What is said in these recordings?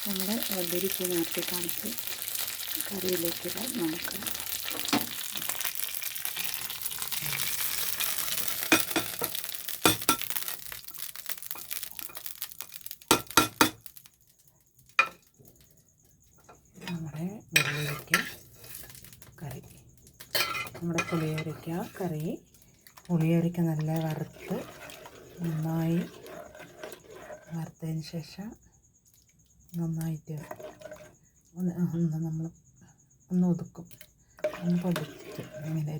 നമ്മുടെ വെള്ളരിക്ക നേരത്തെ കാണിച്ച് കറിയിലേക്ക് നമുക്ക് നമ്മുടെ വെള്ളരിക്ക കറി, നമ്മുടെ പുളിയോരയ്ക്ക കറി. പുളിയോരയ്ക്ക നല്ല വറുത്ത് നന്നായി വറുത്തതിന് ശേഷം നന്നായിട്ട് നമ്മൾ ഒന്ന് ഒതുക്കും, ഒന്ന് പൊടിച്ചിട്ട് ഇങ്ങനെ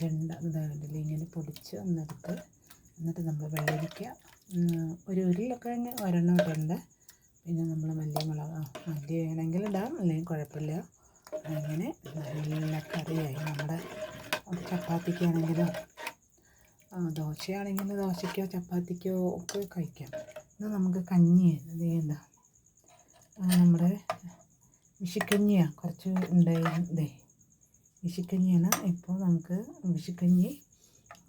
ഇതാകണ്ടില്ല, ഇങ്ങനെ പൊടിച്ച് ഒന്നെടുത്ത് എന്നിട്ട് നമ്മൾ വെള്ളരിക്ക ഒരു ഉരുളക്കിഴങ്ങ് ഒരെണ്ണം ഇട്ടുണ്ട്. പിന്നെ നമ്മൾ മല്ലി വേണമെങ്കിൽ ഇടാം, അല്ലെങ്കിൽ കുഴപ്പമില്ല. അങ്ങനെ നല്ല കറിയായി. നമ്മുടെ ചപ്പാത്തിക്കാണെങ്കിലും ദോശയാണെങ്കിൽ ദോശയ്ക്കോ ചപ്പാത്തിക്കോ ഒക്കെ കഴിക്കാം. ഇത് നമുക്ക് കഞ്ഞി എന്താ നമ്മുടെ വിഷുക്കഞ്ഞിയാണ് കുറച്ച് ഉണ്ടായിരുന്നതേ. വിഷുക്കഞ്ഞിയാണ്. ഇപ്പോൾ നമുക്ക് വിഷുക്കഞ്ഞി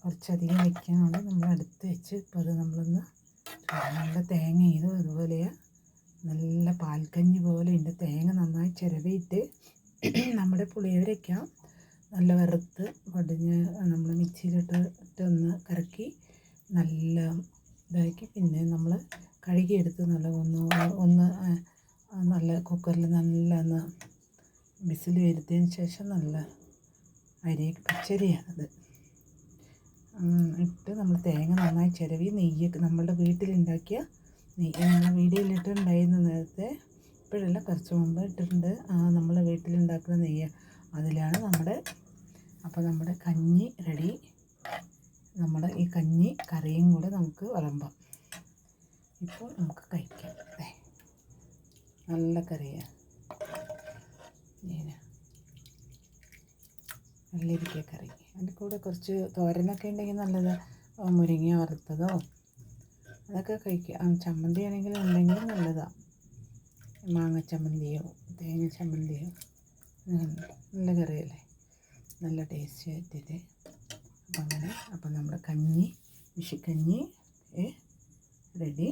കുറച്ചധികം വയ്ക്കാനാണ് നമ്മൾ എടുത്ത് വെച്ച് ഇപ്പോൾ അത് നമ്മളൊന്ന് നല്ല തേങ്ങ ചെയ്തു, അതുപോലെ നല്ല പാൽക്കഞ്ഞി പോലെ ഉണ്ട്. തേങ്ങ നന്നായി ചിരവിയിട്ട് നമ്മുടെ പുളിയോരയ്ക്ക നല്ല വറുത്ത് പൊടിഞ്ഞ് നമ്മൾ മിക്സിയിലിട്ട് ഒന്ന് കറക്കി നല്ല ഇതാക്കി, പിന്നെ നമ്മൾ കഴുകിയെടുത്ത് നല്ല കുക്കറിൽ നല്ല ഒന്ന് വിസിൽ വരുത്തിയതിന് ശേഷം നല്ല പച്ചരിയാണ് അത് ഇട്ട് നമ്മൾ തേങ്ങ നന്നായി ചിരവി നെയ്യൊക്കെ നമ്മളുടെ വീട്ടിലുണ്ടാക്കിയ നെയ്യ് നമ്മളെ വീഡിയോയിലിട്ടുണ്ടായിരുന്നു നേരത്തെ, ഇപ്പോഴല്ല കുറച്ച് മുമ്പ് ഇട്ടിട്ടുണ്ട്. നമ്മൾ വീട്ടിലുണ്ടാക്കുന്ന നെയ്യ് അതിലാണ് അപ്പോൾ നമ്മുടെ കഞ്ഞി റെഡി. നമ്മുടെ ഈ കഞ്ഞി കറിയും കൂടെ നമുക്ക് വിളമ്പാം. ഇപ്പോൾ നമുക്ക് കഴിക്കാം. നല്ല കറിയാണ്, വെള്ളരിക്ക കറി. അതിൻ്റെ കൂടെ കുറച്ച് തോരനൊക്കെ ഉണ്ടെങ്കിൽ നല്ലതാണ്. മുരിങ്ങ വറുത്തതോ അതൊക്കെ കഴിക്കാം. ചമ്മന്തി ആണെങ്കിലും ഉണ്ടെങ്കിൽ നല്ലതാണ്. മാങ്ങ ചമ്മന്തിയോ തേങ്ങ ചമ്മന്തിയോ നല്ല കറിയല്ലേ, നല്ല ടേസ്റ്റ് ആയിട്ടിത്. അപ്പോൾ നമ്മുടെ വിഷുക്കഞ്ഞി റെഡി.